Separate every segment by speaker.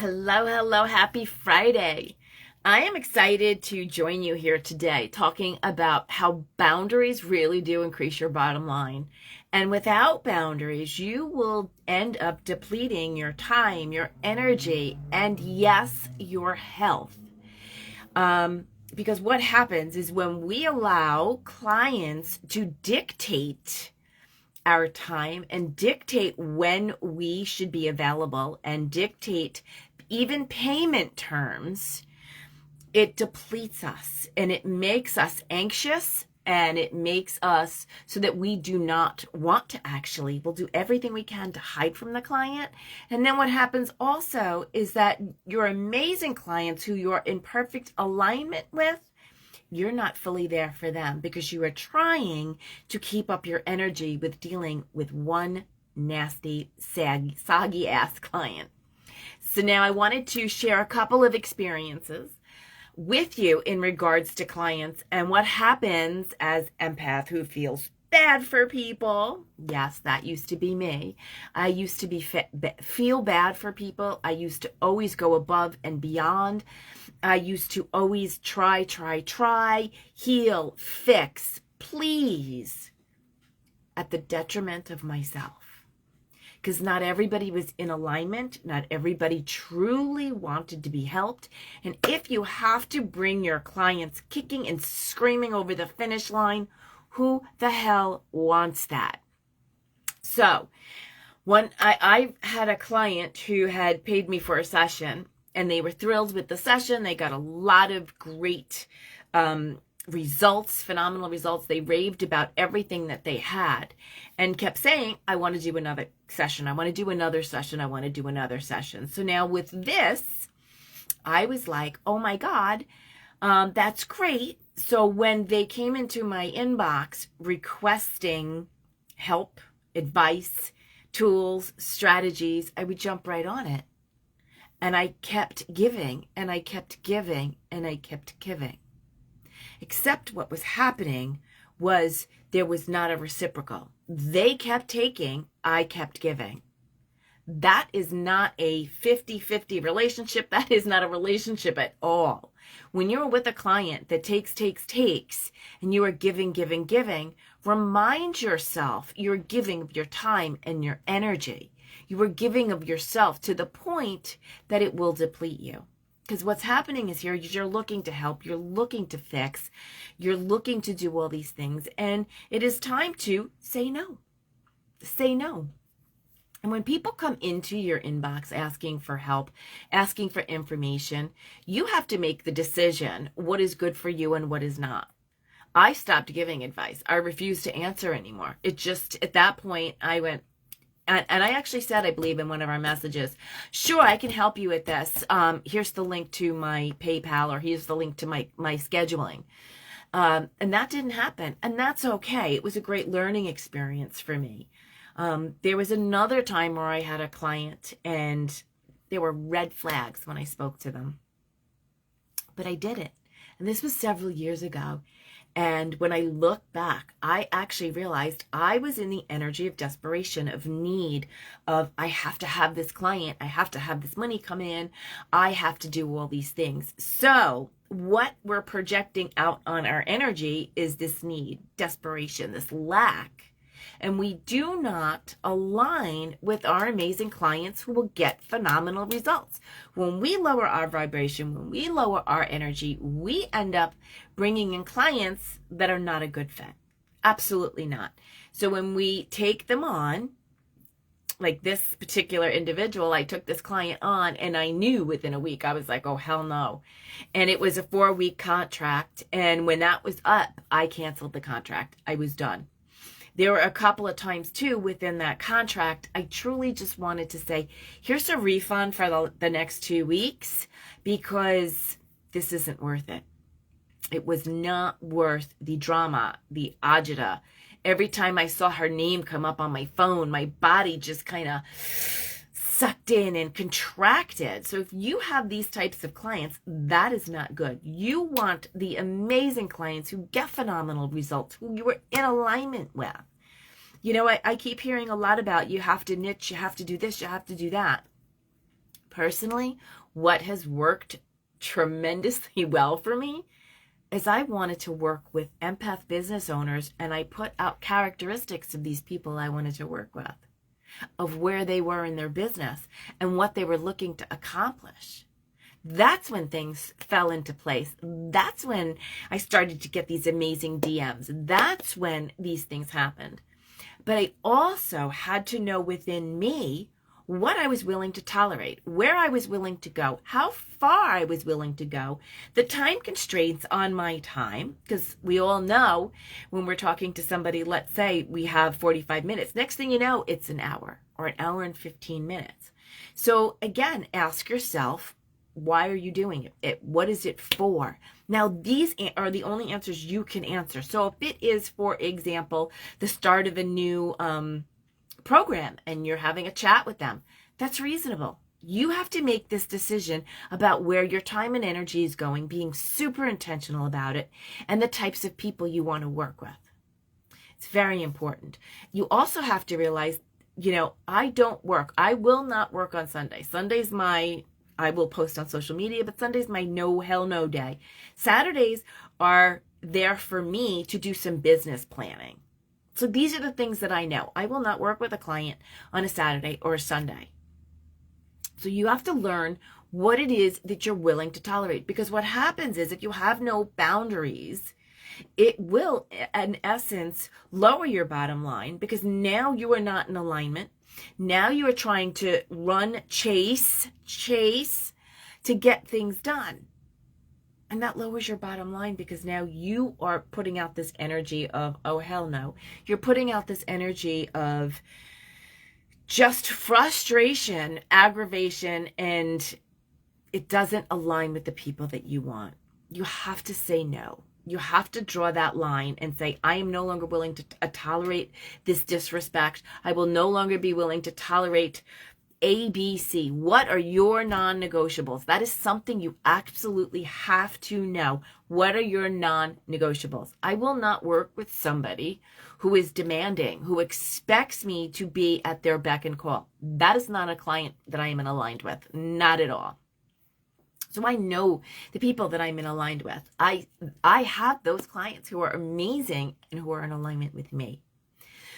Speaker 1: Hello, hello, happy Friday. I am excited to join you here today talking about how boundaries really do increase your bottom line. And without boundaries, you will end up depleting your time, your energy, and yes, your health. Because what happens is when we allow clients to dictate our time and dictate when we should be available and dictate even payment terms, it depletes us and it makes us anxious and it makes us so that we do not want to we'll do everything we can to hide from the client. And then what happens also is that your amazing clients who you're in perfect alignment with, you're not fully there for them because you are trying to keep up your energy with dealing with one nasty, soggy ass client. So now I wanted to share a couple of experiences with you in regards to clients and what happens as empath who feels bad for people. Yes, that used to be me. I used to feel bad for people. I used to always go above and beyond. I used to always try, heal, fix, please, at the detriment of myself. Because not everybody was in alignment. Not everybody truly wanted to be helped. And if you have to bring your clients kicking and screaming over the finish line, who the hell wants that? So, I had a client who had paid me for a session, and they were thrilled with the session. They got a lot of great results, phenomenal results. They raved about everything that they had and kept saying, I want to do another session. I want to do another session. I want to do another session. So now with this, I was like, oh my God, that's great. So when they came into my inbox requesting help, advice, tools, strategies, I would jump right on it. And I kept giving, and I kept giving, and I kept giving. Except what was happening was there was not a reciprocal. They kept taking, I kept giving. That is not a 50-50 relationship. That is not a relationship at all. When you're with a client that takes, and you are giving, remind yourself you're giving of your time and your energy. You are giving of yourself to the point that it will deplete you. Because what's happening is you're looking to help, you're looking to fix, you're looking to do all these things, and it is time to say no. Say no. And when people come into your inbox asking for help, asking for information, you have to make the decision what is good for you and what is not. I stopped giving advice. I refused to answer anymore. It just, at that point, I went, and I actually said, I believe in one of our messages, sure, I can help you with this. Here's the link to my PayPal, or here's the link to my scheduling. And that didn't happen. And that's okay. It was a great learning experience for me. There was another time where I had a client and there were red flags when I spoke to them. But I did it. And this was several years ago. And when I look back, I actually realized I was in the energy of desperation, of need, of I have to have this client, I have to have this money come in, I have to do all these things. So what we're projecting out on our energy is this need, desperation, this lack. And we do not align with our amazing clients who will get phenomenal results. When we lower our vibration, when we lower our energy, we end up bringing in clients that are not a good fit. Absolutely not. So when we take them on, like this particular individual, I took this client on and I knew within a week, I was like, oh, hell no. And it was a 4-week contract. And when that was up, I canceled the contract. I was done. There were a couple of times, too, within that contract, I truly just wanted to say, here's a refund for the next 2 weeks because this isn't worth it. It was not worth the drama, the agita. Every time I saw her name come up on my phone, my body just kind of sucked in and contracted. So if you have these types of clients, that is not good. You want the amazing clients who get phenomenal results, who you are in alignment with. You know, I keep hearing a lot about you have to niche, you have to do this, you have to do that. Personally, what has worked tremendously well for me is I wanted to work with empath business owners, and I put out characteristics of these people I wanted to work with, of where they were in their business and what they were looking to accomplish. That's when things fell into place. That's when I started to get these amazing DMs. That's when these things happened. But I also had to know within me what I was willing to tolerate, where I was willing to go, how far I was willing to go, the time constraints on my time, because we all know when we're talking to somebody, let's say we have 45 minutes. Next thing you know, it's an hour or an hour and 15 minutes. So again, ask yourself, why are you doing it? What is it for? Now, these are the only answers you can answer. So if it is, for example, the start of a new program and you're having a chat with them, that's reasonable. You have to make this decision about where your time and energy is going, being super intentional about it, and the types of people you want to work with. It's very important. You also have to realize, I will not work on Sunday. I will post on social media, but Sunday's my no hell no day. Saturdays are there for me to do some business planning. So these are the things that I know. I will not work with a client on a Saturday or a Sunday. So you have to learn what it is that you're willing to tolerate, because what happens is if you have no boundaries, it will, in essence, lower your bottom line, because now you are not in alignment. Now you are trying to chase to get things done. And that lowers your bottom line, because now you are putting out this energy of, oh, hell no. You're putting out this energy of just frustration, aggravation, and it doesn't align with the people that you want. You have to say no. You have to draw that line and say, I am no longer willing to tolerate this disrespect. I will no longer be willing to tolerate A, B, C. What are your non-negotiables? That is something you absolutely have to know. What are your non-negotiables? I will not work with somebody who is demanding, who expects me to be at their beck and call. That is not a client that I am aligned with. Not at all. So I know the people that I'm in aligned with. I have those clients who are amazing and who are in alignment with me.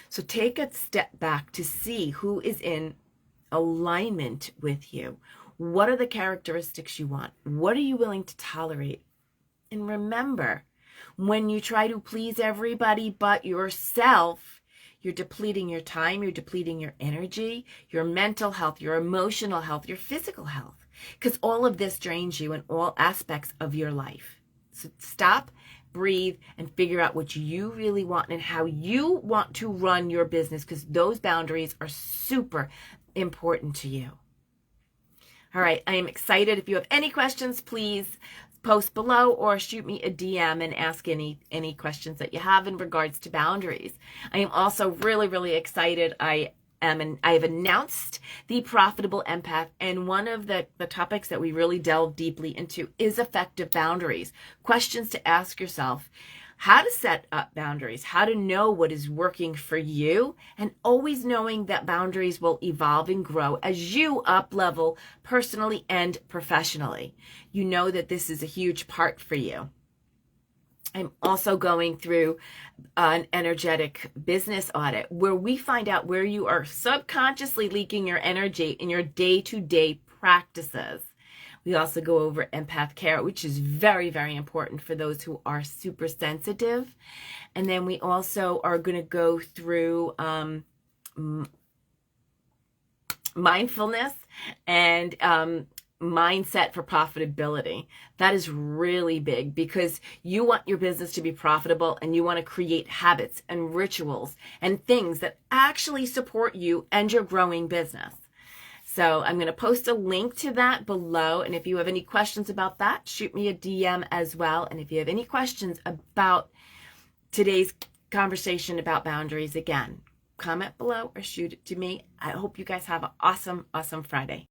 Speaker 1: So take a step back to see who is in alignment with you. What are the characteristics you want? What are you willing to tolerate? And remember, when you try to please everybody but yourself, you're depleting your time, you're depleting your energy, your mental health, your emotional health, your physical health, because all of this drains you in all aspects of your life. So stop, breathe, and figure out what you really want and how you want to run your business, because those boundaries are super important to you. All right, I am excited. If you have any questions, please post below or shoot me a DM and ask any questions that you have in regards to boundaries. I am also really, really excited. I have announced the Profitable Empath, and one of the topics that we really delve deeply into is effective boundaries. Questions to ask yourself: how to set up boundaries, how to know what is working for you, and always knowing that boundaries will evolve and grow as you up level personally and professionally. You know that this is a huge part for you. I'm also going through an energetic business audit where we find out where you are subconsciously leaking your energy in your day-to-day practices. We also go over Empath-care, which is very, very important for those who are super sensitive. And then we also are going to go through mindfulness and mindset for profitability. That is really big, because you want your business to be profitable and you want to create habits and rituals and things that actually support you and your growing business. So I'm going to post a link to that below. And if you have any questions about that, shoot me a DM as well. And if you have any questions about today's conversation about boundaries, again, comment below or shoot it to me. I hope you guys have an awesome, awesome Friday.